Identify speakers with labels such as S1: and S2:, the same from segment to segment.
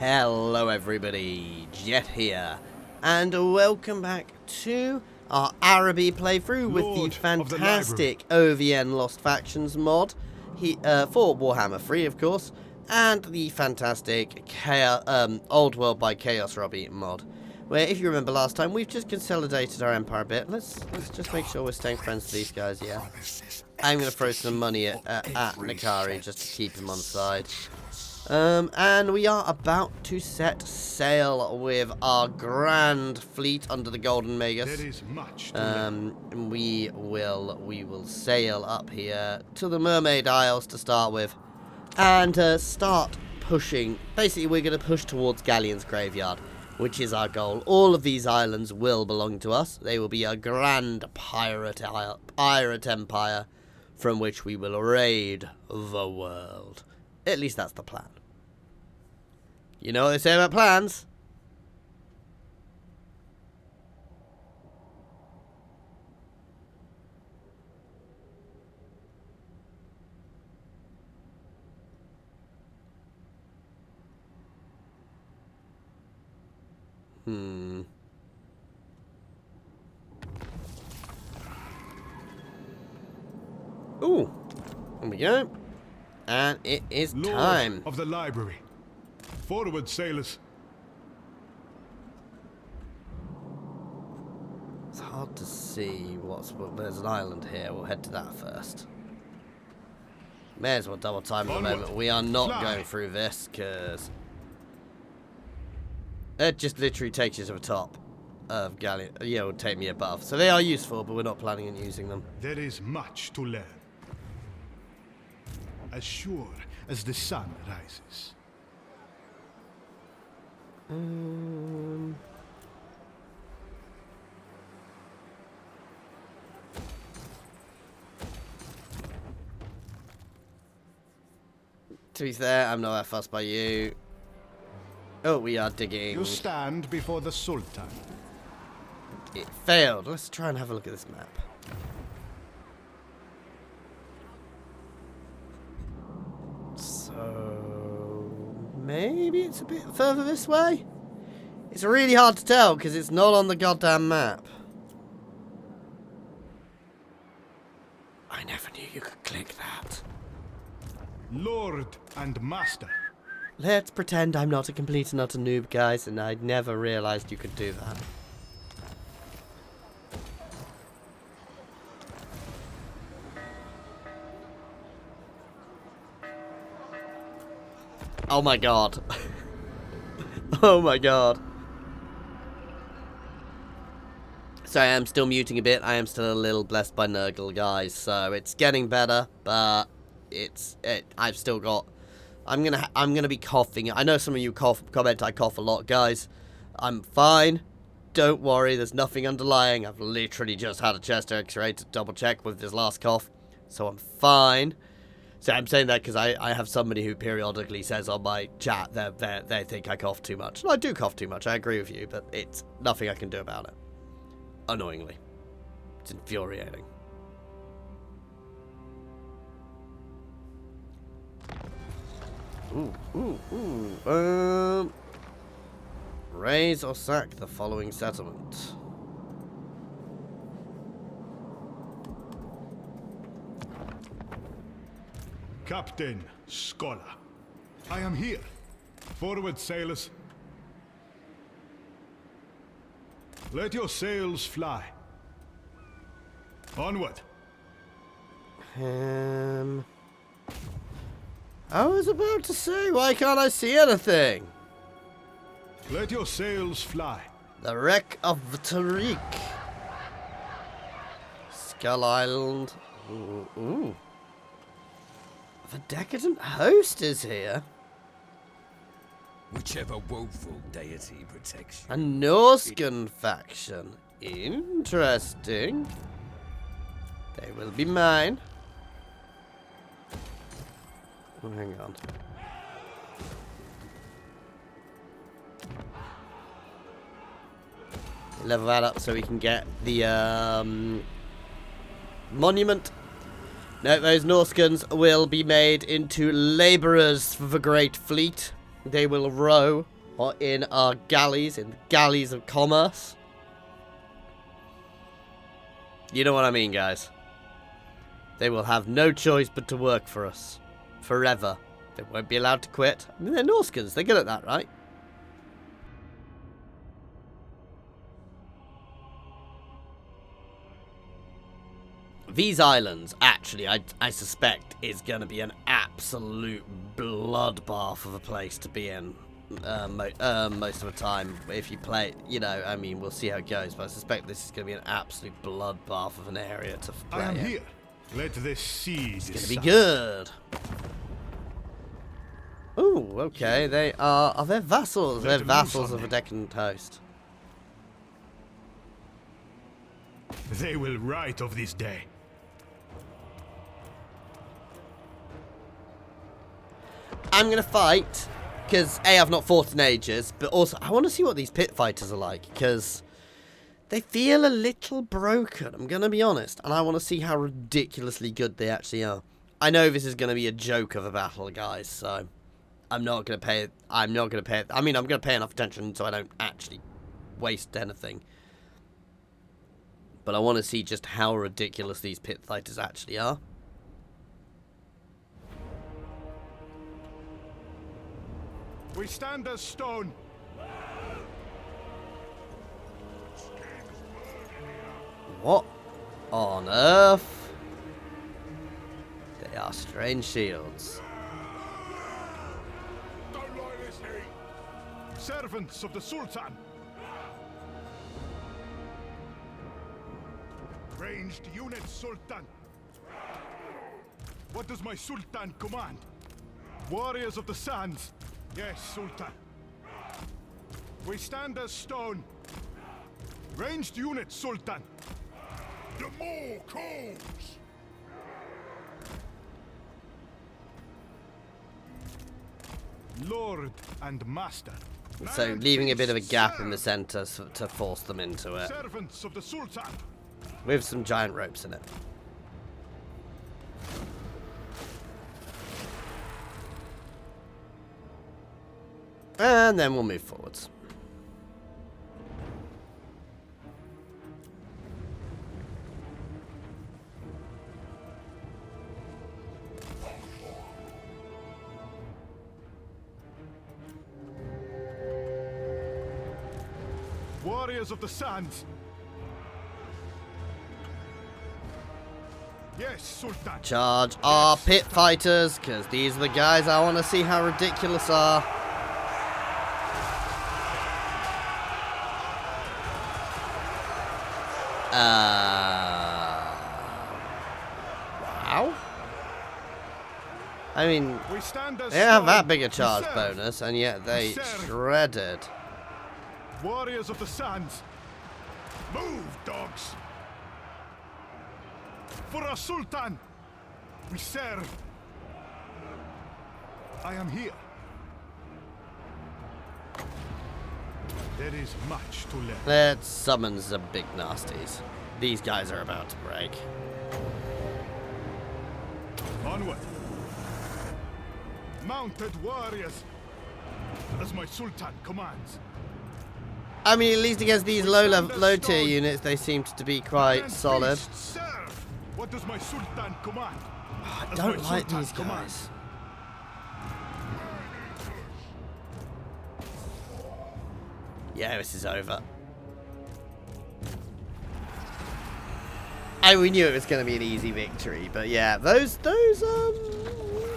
S1: Hello everybody, Jet here, and welcome back to our Araby playthrough with the fantastic OVN Lost Factions mod for Warhammer 3, of course, and the fantastic Old World by Chaos Robbie mod, where, if you remember last time, we've just consolidated our empire a bit. Let's just make sure we're staying friends with these guys, yeah. I'm going to throw some money at Nakari just to keep him on side. And we are about to set sail with our grand fleet under the Golden Magus.
S2: There is much
S1: we will sail up here to the Mermaid Isles to start with, and start pushing. Basically, we're going to push towards Galleon's Graveyard, which is our goal. All of these islands will belong to us. They will be a grand pirate empire from which we will raid the world. At least that's the plan. You know what they say about plans? Ooh. Here we go. And it is time.
S2: Lord of the library. Forward, sailors.
S1: It's hard to see there's an island here. We'll head to that first. May as well double time at the moment. We are not going through this because it just literally takes you to the top of Galleon. Yeah, it will take me above. So they are useful, but we're not planning on using them.
S2: There is much to learn. As sure as the sun rises.
S1: To be fair, I'm not that fussed by you. Oh, we are digging.
S2: You stand before the Sultan.
S1: It failed. Let's try and have a look at this map. Maybe it's a bit further this way? It's really hard to tell because it's not on the goddamn map. I never knew you could click that.
S2: Lord and master.
S1: Let's pretend I'm not a complete and utter noob, guys, and I never realized you could do that. Oh my god. Oh my god. So I am still muting a bit. I am still a little blessed by Nurgle, guys. So it's getting better, but I've still got. I'm gonna be coughing. I know some of you comment I cough a lot, guys. I'm fine. Don't worry. There's nothing underlying. I've literally just had a chest X-ray to double check with this last cough, so I'm fine. So I'm saying that because I have somebody who periodically says on my chat that they think I cough too much. And I do cough too much, I agree with you, but it's nothing I can do about it. Annoyingly. It's infuriating. Raise or sack the following settlement.
S2: Captain Scholar. I am here. Forward, sailors. Let your sails fly. Onward.
S1: I was about to say, why can't I see anything?
S2: Let your sails fly.
S1: The wreck of Tariq. Skull Island. Ooh. The decadent host is here.
S3: Whichever woeful deity protects you.
S1: A Norscan faction. Interesting. They will be mine. Oh, hang on. Level that up so we can get the monument. No, those Norscans will be made into labourers for the Great Fleet. They will row or in our galleys, in the galleys of commerce. You know what I mean, guys. They will have no choice but to work for us. Forever. They won't be allowed to quit. I mean, they're Norskans. They're good at that, right? These islands, actually, I suspect, is going to be an absolute bloodbath of a place to be in most of the time. If you play, you know, I mean, we'll see how it goes, but I suspect this is going to be an absolute bloodbath of an area to play
S2: I am
S1: in.
S2: here. Let this sea
S1: It's
S2: decide.
S1: going to be good. Ooh, okay, they are they vassals? They're vassals of a Deccan host.
S2: They will write of this day.
S1: I'm going to fight, because A, I've not fought in ages, but also I want to see what these pit fighters are like, because they feel a little broken, I'm going to be honest, and I want to see how ridiculously good they actually are. I know this is going to be a joke of a battle, guys, so I'm not going to pay, I mean, I'm going to pay enough attention so I don't actually waste anything. But I want to see just how ridiculous these pit fighters actually are.
S2: We stand as stone.
S1: What on earth? They are strange shields.
S2: Servants of the Sultan. Ranged unit, Sultan. What does my Sultan command? Warriors of the sands. Yes, Sultan. We stand as stone. Ranged unit, Sultan. The more calls. Lord and master.
S1: So leaving a bit of a gap in the centre to force them into it.
S2: Servants of the Sultan.
S1: With some giant ropes in it. And then we'll move forwards.
S2: Warriors of the sands. Yes, Sultan.
S1: Charge our pit fighters, because these are the guys I want to see how ridiculous are. Wow. I mean,
S2: We stand as
S1: they don't have that
S2: stone.
S1: big a charge
S2: We serve.
S1: bonus, and yet they
S2: We serve.
S1: shredded.
S2: Warriors of the sands. Move, dogs. For our Sultan. We serve. I am here. There is much to learn.
S1: Let's summon some big nasties. These guys are about to break.
S2: Onward. Mounted warriors. As my Sultan commands.
S1: I mean, at least against these low tier units, they seem to be quite
S2: And
S1: solid.
S2: priests serve. What does my Sultan command?
S1: I
S2: As
S1: don't
S2: my
S1: like
S2: Sultan
S1: these
S2: commands.
S1: guys. Yeah, this is over. We knew it was going to be an easy victory, but yeah, those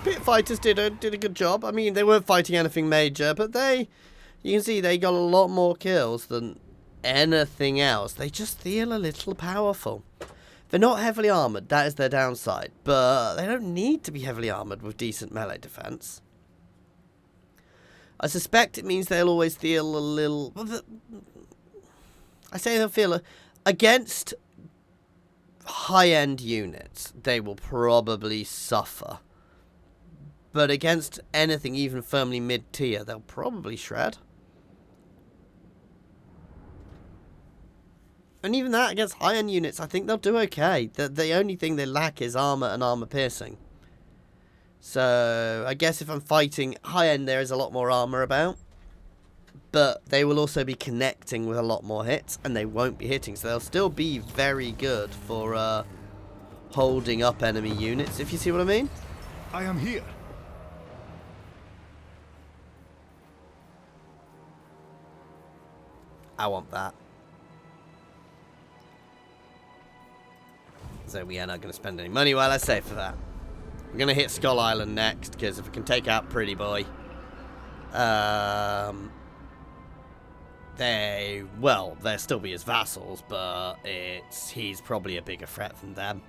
S1: pit fighters did a good job. I mean, they weren't fighting anything major, but you can see they got a lot more kills than anything else. They just feel a little powerful. They're not heavily armoured, that is their downside, but they don't need to be heavily armoured with decent melee defense. I suspect it means they'll always feel a little... I say they'll feel... Against high-end units, they will probably suffer. But against anything even firmly mid-tier, they'll probably shred. And even that, against high-end units, I think they'll do okay. The only thing they lack is armour and armour piercing. So I guess if I'm fighting high end, there is a lot more armor about. But they will also be connecting with a lot more hits, and they won't be hitting. So they'll still be very good for holding up enemy units, if you see what I mean.
S2: I am here.
S1: I want that. So we are not going to spend any money while I save for that. I'm going to hit Skull Island next, because if we can take out Pretty Boy, they'll still be his vassals, but he's probably a bigger threat than them.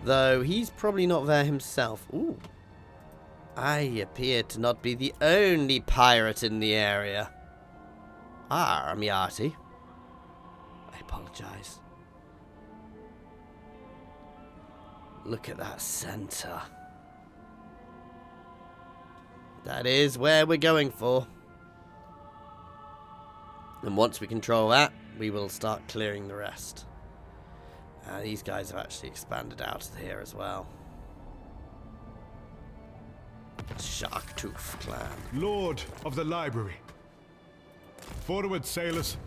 S1: Though he's probably not there himself. Ooh. I appear to not be the only pirate in the area. Ah, Amiati. I apologize. Look at that center. That is where we're going for. And once we control that, we will start clearing the rest. These guys have actually expanded out of here as well. Sharktooth clan.
S2: Lord of the Library. Forward, sailors.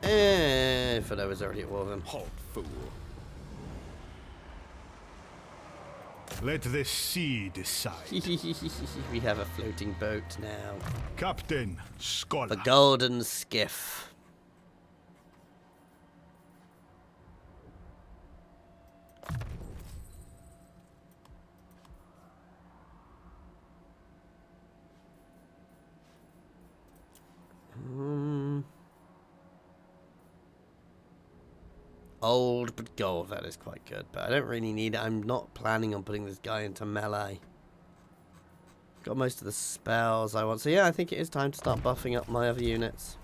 S1: Frodo was already at war with him.
S3: Halt, fool.
S2: Let the sea decide.
S1: We have a floating boat now.
S2: Captain Scholar.
S1: The Golden Skiff. Old but gold, that is quite good. But I don't really need it. I'm not planning on putting this guy into melee. Got most of the spells I want. So yeah, I think it is time to start buffing up my other units.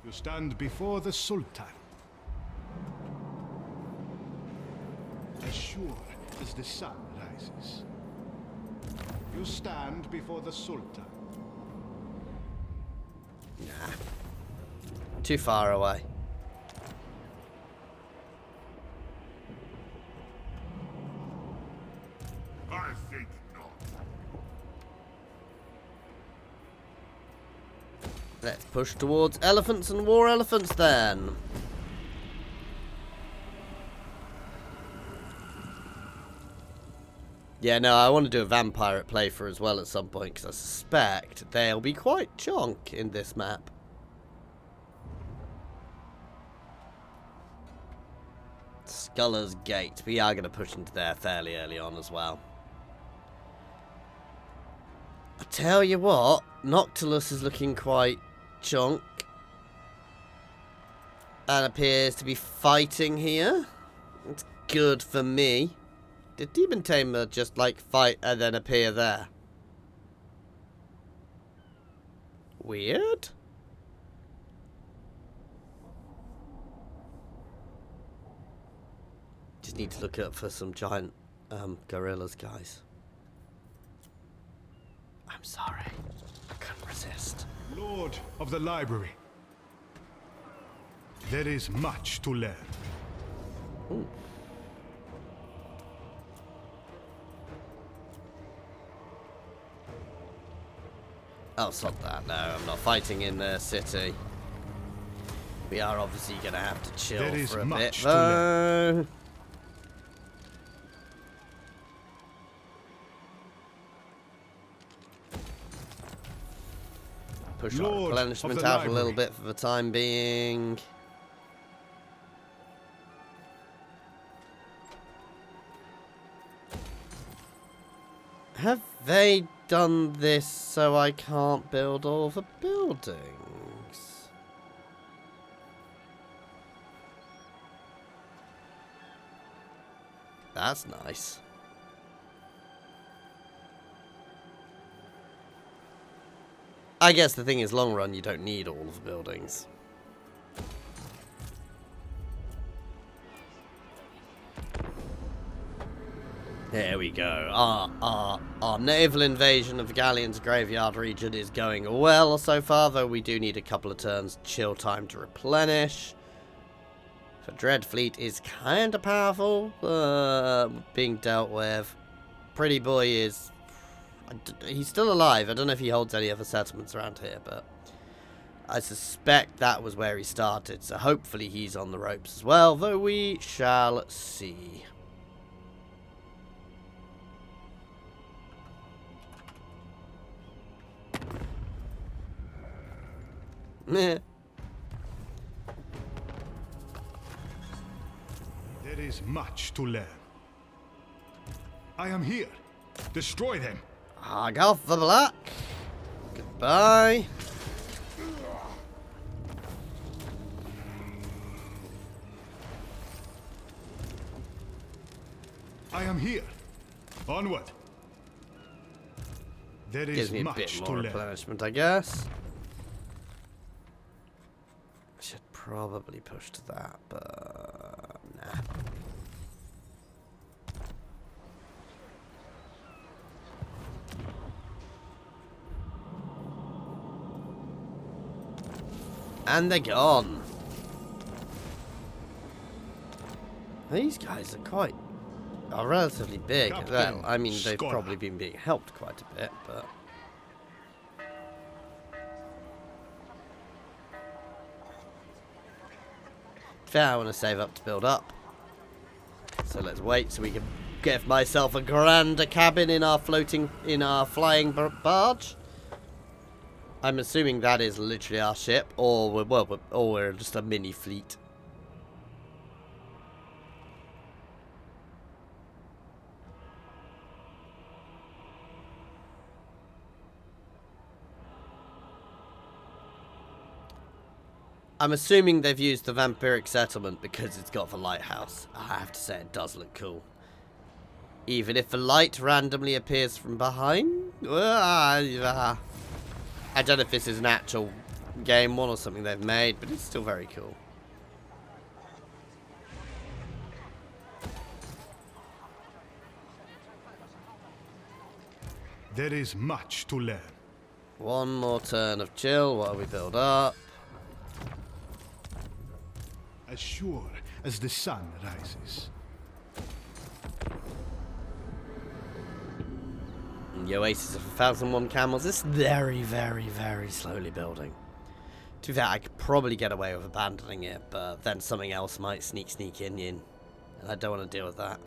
S2: You stand before the Sultan. As sure as the sun rises. You stand before the Sultan.
S1: Nah. Too far away.
S2: I think not.
S1: Let's push towards elephants and war elephants then. Yeah, no, I want to do a vampire playthrough as well at some point, because I suspect they'll be quite chonk in this map. Sculler's Gate. We are going to push into there fairly early on as well. I tell you what, Noctilus is looking quite chonk. And appears to be fighting here. It's good for me. Did Demon Tamer just, like, fight and then appear there? Weird. Just need to look up for some giant gorillas, guys. I'm sorry. I couldn't resist.
S2: Lord of the Library. There is much to learn.
S1: Ooh. Oh, stop that. No, I'm not fighting in the city. We are obviously going to have to chill for a bit, though. Push our replenishment out a little bit for the time being. Have they done this so I can't build all the buildings? That's nice. I guess the thing is, long run, you don't need all of the buildings. There we go. Our naval invasion of Galleon's graveyard region is going well so far, though we do need a couple of turns chill time to replenish. So Dreadfleet is kind of powerful, being dealt with. Pretty Boy is... he's still alive. I don't know if he holds any other settlements around here, but I suspect that was where he started, so hopefully he's on the ropes as well, though we shall see. Meh.
S2: There is much to learn. I am here. Destroy them.
S1: Argolf the Black. Goodbye.
S2: I am here. Onward. There
S1: Gives
S2: is
S1: me a
S2: much
S1: bit
S2: to
S1: more
S2: learn.
S1: replenishment, I guess. Should probably push to that, but nah. And they're gone. These guys are relatively big. Well, I mean, they've probably been being helped quite a bit, but... fair, I want to save up to build up. So let's wait so we can get myself a grander cabin in our flying barge. I'm assuming that is literally our ship, or we're just a mini fleet. I'm assuming they've used the vampiric settlement because it's got the lighthouse. I have to say, it does look cool. Even if the light randomly appears from behind? I don't know if this is an actual game one or something they've made, but it's still very cool.
S2: There is much to learn.
S1: One more turn of chill while we build up.
S2: As sure as the sun rises.
S1: The Oasis of 1001 Camels is very, very, very slowly building. To be fair, I could probably get away with abandoning it, but then something else might sneak in, and I don't want to deal with that.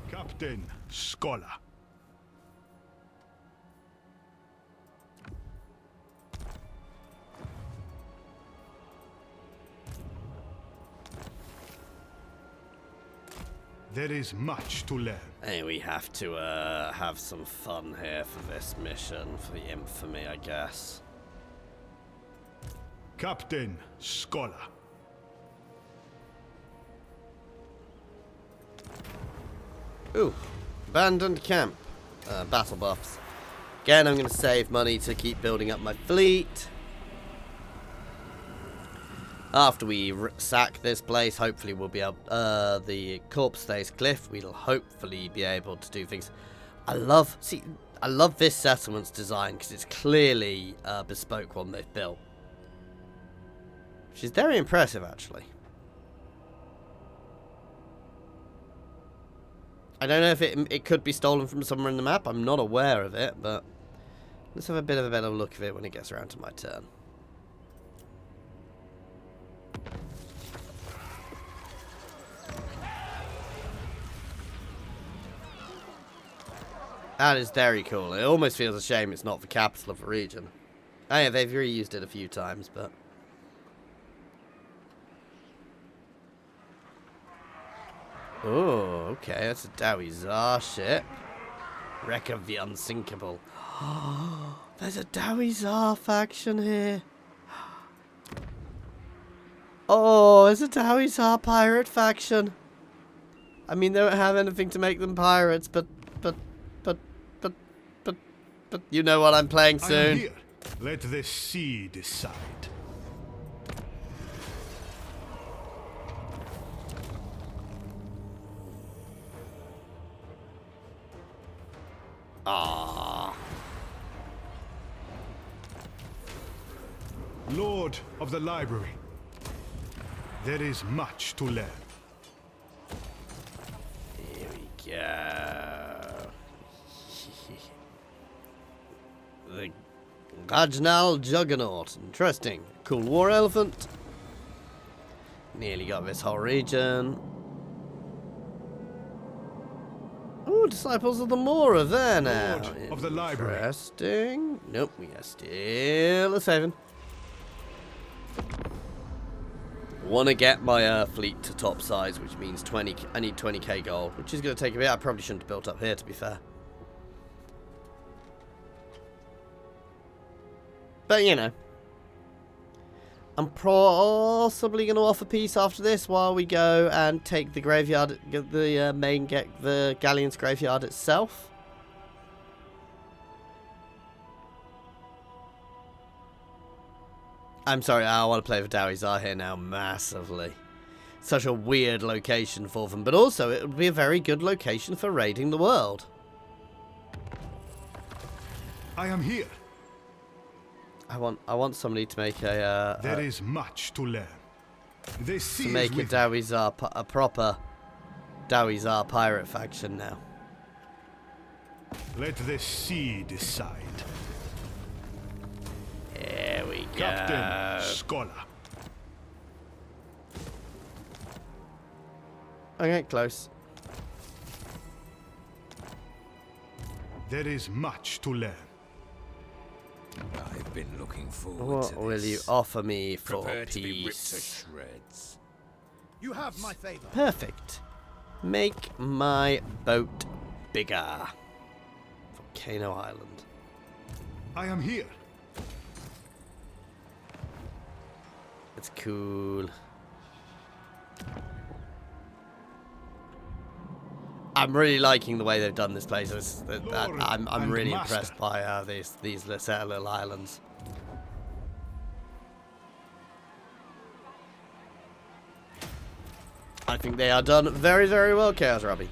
S2: Captain Scholar. There is much to learn.
S1: Hey, we have to have some fun here for this mission, for the infamy, I guess.
S2: Captain Scholar.
S1: Ooh, abandoned camp. Battle buffs. Again, I'm going to save money to keep building up my fleet. After we sack this place, hopefully we'll be able... the Corpse Stays Cliff, we'll hopefully be able to do things. I love this settlement's design, because it's clearly a bespoke one they've built. Which is very impressive, actually. I don't know if it could be stolen from somewhere in the map. I'm not aware of it, but let's have a bit of a better look of it when it gets around to my turn. That is very cool. It almost feels a shame it's not the capital of the region. Oh yeah, they've reused it a few times, but... oh, okay, that's a Dowie Zar ship. Wreck of the Unsinkable. There's a Dowie Zar faction here. Oh, there's a Dowie Zar pirate faction. I mean, they don't have anything to make them pirates, but you know what I'm playing
S2: I am
S1: soon.
S2: here. Let the sea decide.
S1: Ah.
S2: Lord of the library. There is much to learn.
S1: Here we go. The Gajnal Juggernaut. Interesting. Cool war elephant. Nearly got this whole region. Ooh, Disciples of the Mora there now.
S2: Lord of the library.
S1: Interesting. Nope, we are still a 7. Want to get my fleet to top size, which means 20. I need 20k gold, which is going to take a bit. I probably shouldn't have built up here, to be fair. But, you know. I'm possibly going to offer peace after this while we go and take the graveyard, the Galleon's graveyard itself. I'm sorry, I want to play for Dowie Zar here now massively. Such a weird location for them, but also it would be a very good location for raiding the world.
S2: I am here.
S1: I want somebody to make a
S2: there is much to learn. The sea
S1: to make
S2: is
S1: a
S2: with
S1: Dowie Zar, a proper Dowie Zar pirate faction now.
S2: Let the sea decide.
S1: Here we go.
S2: Captain Scholar.
S1: Okay, close.
S2: There is much to learn.
S3: I've been looking forward to
S1: What
S3: this.
S1: will you offer me for
S3: Prepare to be ripped to
S1: peace?
S3: shreds.
S4: You have my favor.
S1: Perfect. Make my boat bigger. Volcano Island.
S2: I am here.
S1: That's cool. I'm really liking the way they've done this place. I'm
S2: and
S1: really
S2: master.
S1: impressed by these little islands. I think they are done very, very well, Chaos Robbie.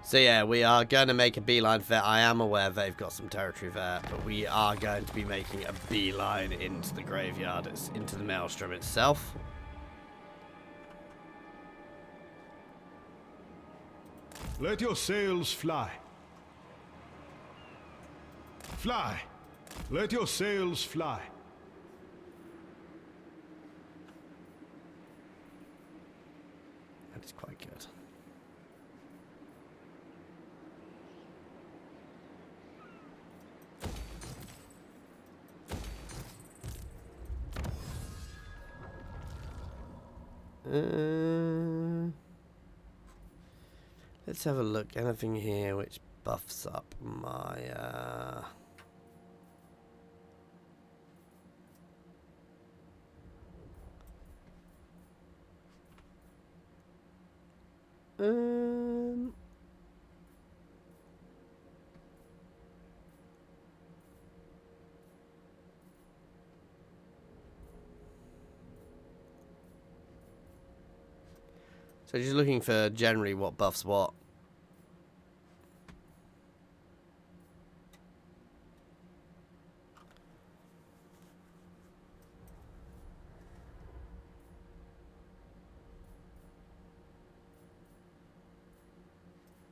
S1: So yeah, we are going to make a beeline for that. I am aware they've got some territory there, but we are going to be making a beeline into the graveyard, into the Maelstrom itself.
S2: Let your sails fly. Fly. Let your sails fly.
S1: That is quite good. Let's have a look. Anything here which buffs up my So just looking for generally what buffs what.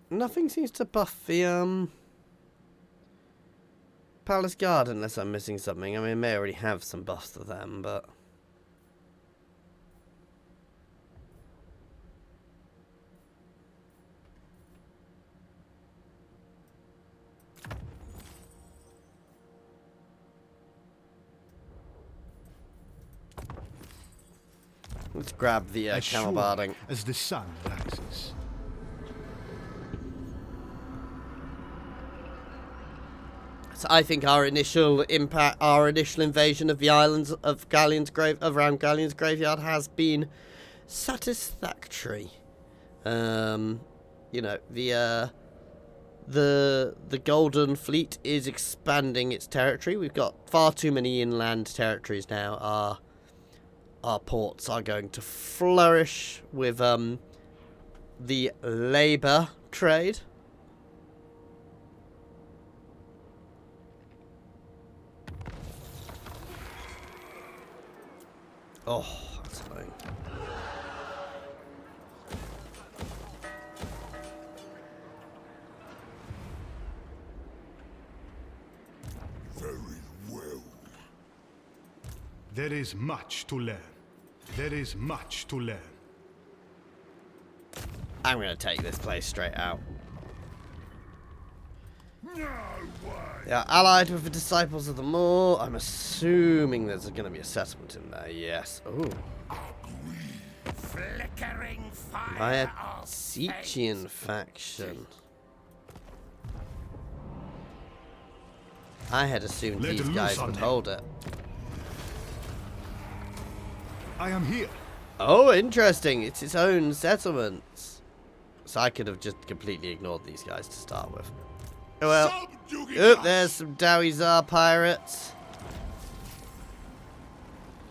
S1: Nothing seems to buff the Palace Guard, unless I'm missing something. I mean, I may already have some buffs to them, but... Let's grab the
S2: As
S1: camel
S2: sure
S1: barding.
S2: as the sun rises.
S1: So I think our initial invasion of the islands of around Galleon's graveyard has been satisfactory. You know, the Golden Fleet is expanding its territory. We've got far too many inland territories now. Our ports are going to flourish with the labour trade. Oh, that's annoying.
S3: Very well.
S2: There is much to learn. There is much to learn.
S1: I'm going to take this place straight out.
S3: No way.
S1: They are allied with the Disciples of the Moor. I'm assuming there's going to be a settlement in there. Yes. Ooh.
S3: Flickering fire.
S1: By a
S3: of
S1: Siechian
S3: fate.
S1: faction. I had assumed
S2: Let
S1: these
S2: loose
S1: guys
S2: on
S1: would
S2: them.
S1: hold it.
S2: I am here.
S1: Oh, interesting. It's its own settlements. So I could have just completely ignored these guys to start with. Oh, well. Oop, there's some Dawizar pirates.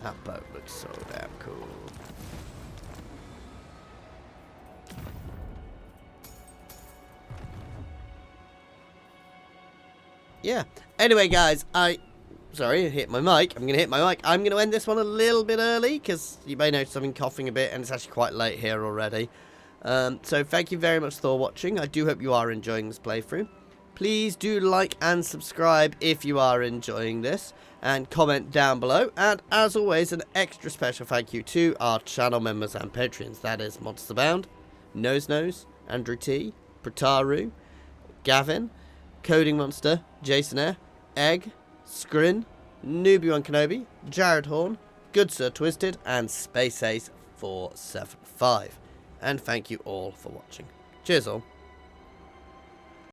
S1: That boat looks so damn cool. Yeah. Anyway, guys, Sorry, I hit my mic. I'm going to hit my mic. I'm going to end this one a little bit early because you may notice I've been coughing a bit and it's actually quite late here already. So thank you very much for watching. I do hope you are enjoying this playthrough. Please do like and subscribe if you are enjoying this and comment down below. And as always, an extra special thank you to our channel members and patrons. That is Monster Bound, Nose, Andrew T, Prataru, Gavin, Coding Monster, Jason Air, Egg, Scrin, Newbie1 Kenobi, Jared Horn, Good Sir Twisted, and Space Ace 475. And thank you all for watching. Cheers all.